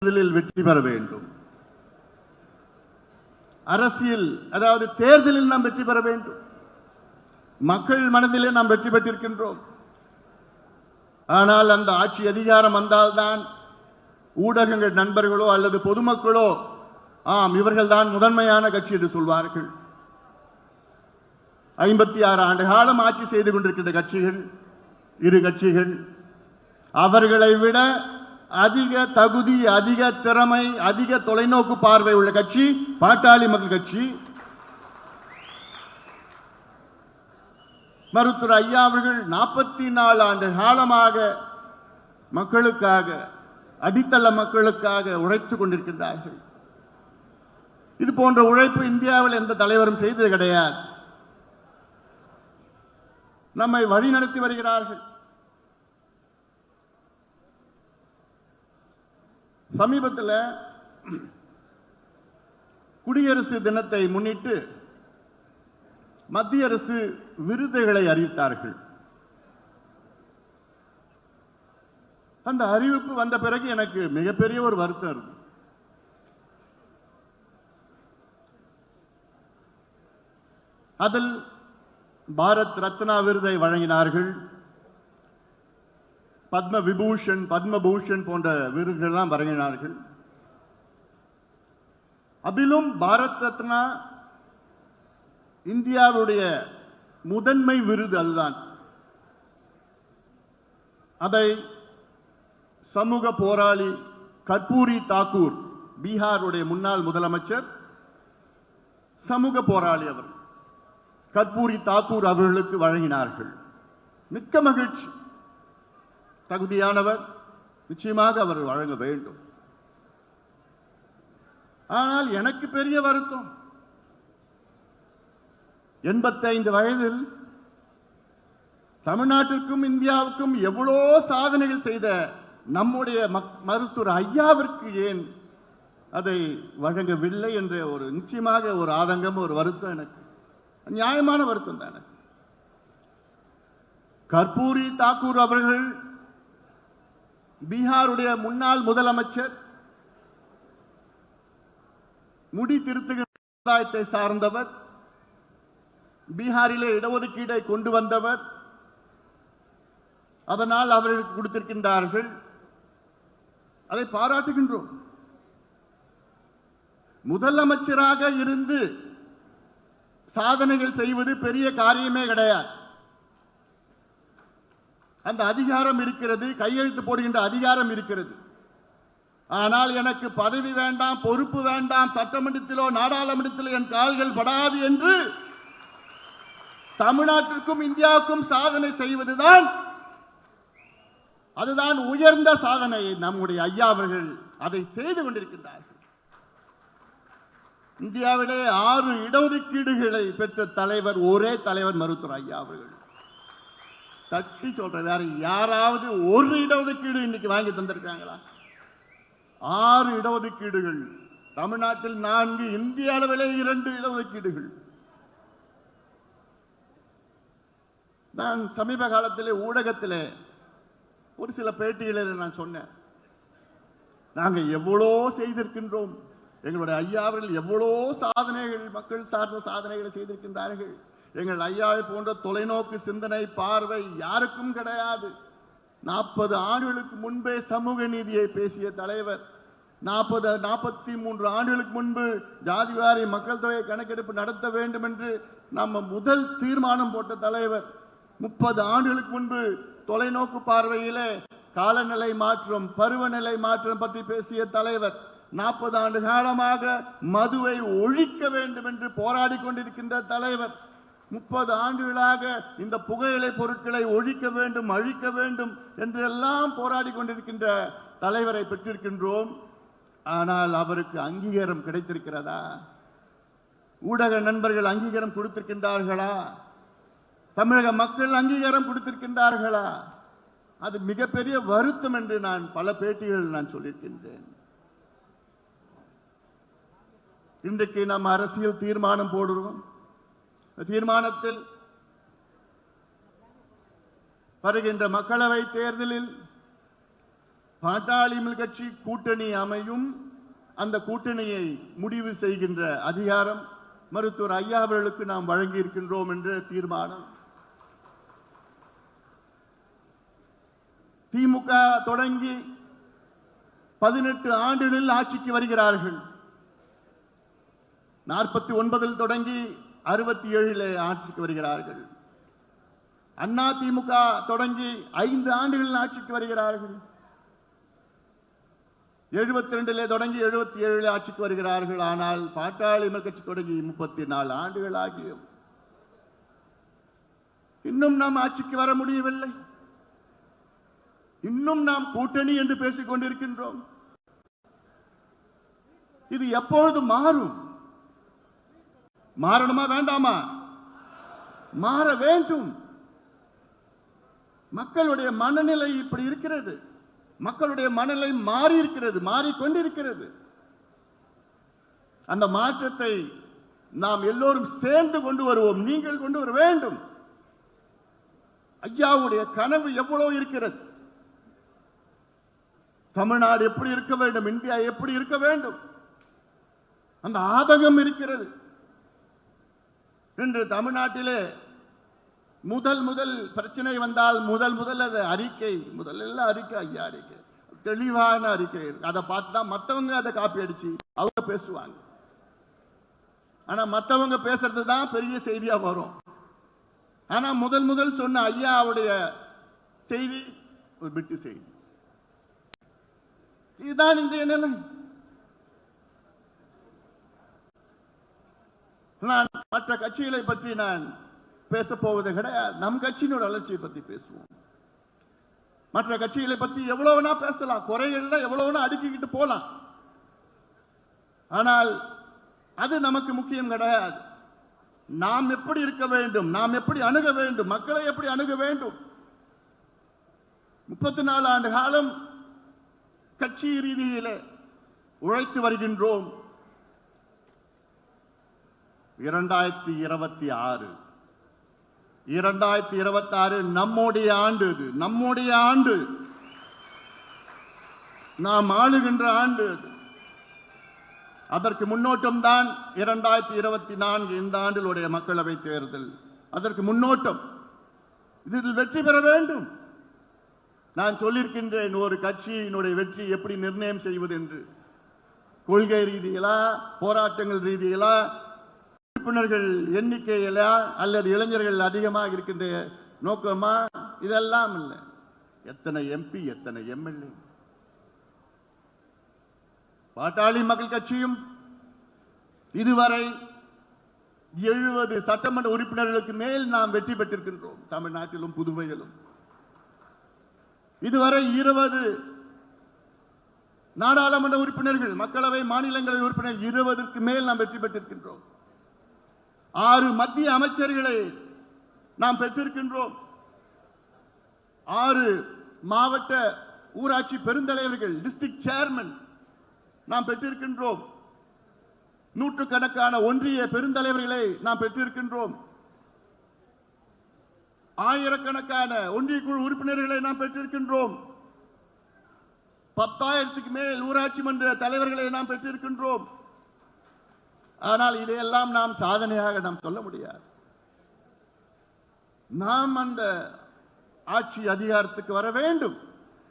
தேர்தலில் வெற்றி பெற வேண்டும். அரசியல் அதாவது தேர்தலில் நாம் வெற்றி பெற வேண்டும். மக்கள் மனதிலே நாம் வெற்றி பெற்றிருக்கின்றோம். ஆனால் அந்த ஆட்சி அதிகாரம் வந்தால்தான் ஊடகங்கள் நண்பர்களோ அல்லது பொதுமக்களோ இவர்கள் தான் முதன்மையான கட்சி என்று சொல்வார்கள். 56 ஆண்டு காலம் ஆட்சி செய்து கொண்டிருக்கின்ற கட்சிகள், இரு கட்சிகள், அவர்களை விட அதிக தகுதி, அதிக திறமை, அதிக தொலைநோக்கு பார்வை உள்ள கட்சி பாட்டாளி மக்கள் கட்சி. மருத்துவர் ஐயா அவர்கள் 44 ஆண்டு காலமாக மக்களுக்காக, அடித்தள மக்களுக்காக உழைத்துக் கொண்டிருக்கின்றார்கள். இது போன்ற உழைப்பு இந்தியாவில் எந்த தலைவரும் செய்தது கிடையாது. நம்மை வழிநடத்தி வருகிறார்கள். சமீபத்தில் குடியரசு தினத்தை முன்னிட்டு மத்திய அரசு விருதுகளை அறிவித்தார்கள். அந்த அறிவிப்பு வந்த பிறகு எனக்கு மிகப்பெரிய ஒரு வருத்தம் இருக்கு. அதில் பாரத் ரத்னா விருதை வழங்கினார்கள். பத்ம விபூஷன், பத்மபூஷன் போன்ற விருதுகள் தான் வழங்கினார்கள். அதிலும் பாரத் ரத்னா இந்தியாவுடைய முதன்மை விருது அதுதான். அதை சமூக போராளி கர்பூரி தாக்கூர், பீகாருடைய முன்னாள் முதலமைச்சர், சமூக போராளி அவர் கர்பூரி தாக்கூர் அவர்களுக்கு வழங்கினார்கள். மிக்க மகிழ்ச்சி. தகுதியானவர், நிச்சயமாக அவர் வழங்க வேண்டும். ஆனால் எனக்கு பெரிய வருத்தம், 85 வயதில் தமிழ்நாட்டிற்கும் இந்தியாவுக்கும் எவ்வளோ சாதனைகள் செய்த நம்முடைய மருத்துவர் ஐயாவிற்கு ஏன் அதை வழங்கவில்லை என்ற ஒரு நிச்சயமாக ஒரு ஆதங்கம், ஒரு வருத்தம், எனக்கு நியாயமான வருத்தம் தான். கர்பூரி தாக்கூர் அவர்கள் பீகாருடைய முன்னாள் முதலமைச்சர், முடி திருத்துகிற சமுதாயத்தை சார்ந்தவர், பீகாரிலே இடஒதுக்கீடை கொண்டு வந்தவர். அதனால் அவர்களுக்கு கொடுத்திருக்கின்றார்கள். அதை பாராட்டுகின்றோம். முதலமைச்சராக இருந்து சாதனைகள் செய்வது பெரிய காரியமே கிடையாது. அந்த அதிகாரம் இருக்கிறது, கையெழுத்து போடுகின்ற அதிகாரம் இருக்கிறது. ஆனால் எனக்கு பதவி வேண்டாம், பொறுப்பு வேண்டாம், சட்டமன்றத்திலோ நாடாளுமன்றத்திலோ என் கால்கள் படாது என்று தமிழ்நாட்டிற்கும் இந்தியாவுக்கும் சாதனை செய்வதுதான், அதுதான் உயர்ந்த சாதனை. நம்முடைய ஐயா அவர்கள் அதை செய்து கொண்டிருக்கின்றார்கள். இந்தியாவிலே 6 இடஒதுக்கீடுகளை பெற்ற தலைவர், ஒரே தலைவர் மருத்துவர் ஐயா அவர்கள். தட்டி சொல்ற, வேற யாராவது ஒரு இடஒதுக்கீடு இன்னைக்கு வாங்கி தந்திருக்காங்களா? 6 இடஒதுக்கீடுகள். தமிழ்நாட்டில் 4, இந்திய அளவிலே 2 இடஒதுக்கீடுகள். நான் சமீப காலத்திலே ஊடகத்திலே ஒரு சில பேட்டிகளில் நான் சொன்னேன், நாங்கள் எவ்வளோ செய்திருக்கின்றோம், எங்களுடைய ஐயா அவர்கள் எவ்வளோ சாதனைகள், மக்கள் சார்ந்த சாதனைகளை செய்திருக்கின்றார்கள். எங்கள் ஐயாவை போன்ற தொலைநோக்கு சிந்தனை, பார்வை யாருக்கும் கிடையாது. 40 ஆண்டுகளுக்கு முன்பே சமூக நீதியை பேசிய தலைவர், 43 ஆண்டுகளுக்கு முன்பு ஜாதிவாரி மக்கள் தொகை கணக்கெடுப்பு நடத்த வேண்டும் என்று நம்ம முதல் தீர்மானம் போட்ட தலைவர், 30 ஆண்டுகளுக்கு முன்பு தொலைநோக்கு பார்வையிலே காலநிலை மாற்றம், பருவநிலை மாற்றம் பற்றி பேசிய தலைவர், 40 ஆண்டு காலமாக மதுவை ஒழிக்க வேண்டும் என்று போராடி கொண்டிருக்கின்ற தலைவர், 30 ஆண்டுகளாக இந்த புகையிலை பொருட்களை ஒழிக்க வேண்டும், அழிக்க வேண்டும் என்று எல்லாம் போராடி கொண்டிருக்கின்ற தலைவரை பெற்றிருக்கின்றோம். ஆனால் அவருக்கு அங்கீகாரம் கிடைத்திருக்கிறதா? ஊடக நண்பர்கள் அங்கீகாரம் கொடுத்திருக்கின்றார்களா? தமிழக மக்கள் அங்கீகாரம் கொடுத்திருக்கின்றார்களா? அது மிகப்பெரிய வருத்தம் என்று நான் பல பேட்டிகள் நான் சொல்லியிருக்கின்றேன். இன்றைக்கு நாம் அரசியல் தீர்மானம் போடுறோம். தீர்மானத்தில் வருகின்ற மக்களவை தேர்தலில் பாட்டாளி கட்சி கூட்டணி அமையும். அந்த கூட்டணியை முடிவு செய்கின்ற அதிகாரம் மருத்துவர் ஐயா அவர்களுக்கு நாம் வழங்கி இருக்கின்றோம் என்ற தீர்மானம். திமுக தொடங்கி 18 ஆண்டுகளில் ஆட்சிக்கு வருகிறார்கள். 49 தொடங்கி 67 ஆட்சிக்கு வருகிறார்கள். அண்ணா திமுக தொடங்கி 5 ஆண்டுகளில் ஆட்சிக்கு வருகிறார்கள். 72 தொடங்கி 77 ஆட்சிக்கு வருகிறார்கள். ஆனால் பாட்டாளி கட்சி தொடங்கி 34 ஆண்டுகள் ஆகியும் இன்னும் நாம் ஆட்சிக்கு வர முடியவில்லை. இன்னும் நாம் கூட்டணி என்று பேசிக் கொண்டிருக்கின்றோம். இது எப்பொழுது மாறும்? மாறணுமா வேண்டாமா? மாற வேண்டும். மக்களுடைய மனநிலை இப்படி இருக்கிறது. மக்களுடைய மனநிலை மாறி இருக்கிறது, மாறிக்கொண்டிருக்கிறது. அந்த மாற்றத்தை நாம் எல்லோரும் சேர்ந்து கொண்டு வருவோம். நீங்கள் கொண்டு வர வேண்டும். ஐயாவுடைய கனவு எவ்வளவு இருக்கிறது. தமிழ்நாடு எப்படி இருக்க வேண்டும், இந்தியா எப்படி இருக்க வேண்டும், அந்த ஆதங்கம் இருக்கிறது. இன்று தமிழ்நாட்டிலே முதல் பிரச்சனை வந்தால் முதல் அது அறிக்கை, முதல்ல அறிக்கை, ஐயா அறிக்கை, தெளிவான அறிக்கை. அதை பார்த்து தான் மற்றவங்க அதை காப்பி அடிச்சு அவங்க பேசுவாங்க. ஆனா மற்றவங்க பேசுறது தான் பெரிய செய்தியா வரும். ஆனா முதல் சொன்ன ஐயாவுடைய செய்தி ஒரு பிட்டு செய்தி. இதுதான் இன்றைய நிலை. நான் மற்ற கட்சிகளை பற்றி நான் பேச போவது கிடையாது. நம் கட்சியினோட வளர்ச்சியை பற்றி பேசுவோம். மற்ற கட்சிகளை பற்றி எவ்வளவுனா பேசலாம், குறைகள்ல எவ்வளவுனா அடுக்கிக்கிட்டு போலாம். ஆனால் அது நமக்கு முக்கியம் கிடையாது. நாம் எப்படி இருக்க வேண்டும், நாம் எப்படி அணுக வேண்டும், மக்களை எப்படி அணுக வேண்டும். 34 ஆண்டு காலம் கட்சி ரீதியிலே உழைத்து வருகின்றோம். 2026 நம்முடைய ஆண்டு. இது நம்முடைய ஆண்டு, நாம் ஆளுகின்ற ஆண்டு. அதற்கு முன்னோட்டம் தான் 2024 இந்த ஆண்டிலுடைய மக்களவை தேர்தல். அதற்கு முன்னோட்டம். இதில் வெற்றி பெற வேண்டும். நான் சொல்லியிருக்கின்றேன், ஒரு கட்சியினுடைய வெற்றி எப்படி நிர்ணயம் செய்வது என்று. கொள்கை ரீதியிலா, போராட்டங்கள் ரீதியிலா, உறுப்பினர்கள் எண்ணிக்கையிலா, அல்லது இளைஞர்கள் அதிகமாக இருக்கின்ற நோக்கமா, இதெல்லாம் இல்லை. எத்தனை எம்பி, எத்தனை எம்எல்ஏ. பாட்டாளி மக்கள் கட்சியும் இதுவரை 70 சட்டமன்ற உறுப்பினர்களுக்கு மேல் நாம் வெற்றி பெற்றிருக்கின்றோம். தமிழ்நாட்டிலும் புதுவையிலும் இதுவரை 20 நாடாளுமன்ற உறுப்பினர்கள், மக்களவை, மாநிலங்களவை உறுப்பினர்கள் 20க்கு மேல் நாம் வெற்றி பெற்றிருக்கின்றோம். 6 மத்திய அமைச்சர்களை நாம் பெற்றிருக்கின்றோம். 6 மாவட்ட ஊராட்சி பெருந்தலைவர்கள், டிஸ்ட்ரிக்ட் சேர்மன் நாம் பெற்றிருக்கின்றோம். நூற்றுக்கணக்கான ஒன்றிய பெருந்தலைவர்களை நாம் பெற்றிருக்கின்றோம். ஆயிரக்கணக்கான ஒன்றிய குழு உறுப்பினர்களை நாம் பெற்றிருக்கின்றோம். 10,000க்கு மேல் ஊராட்சி மன்ற தலைவர்களை நாம் பெற்றிருக்கின்றோம். ஆனால் இதையெல்லாம் நாம் சாதனையாக நாம் சொல்ல முடியாது. நாம் அந்த ஆட்சி அதிகாரத்துக்கு வர வேண்டும்.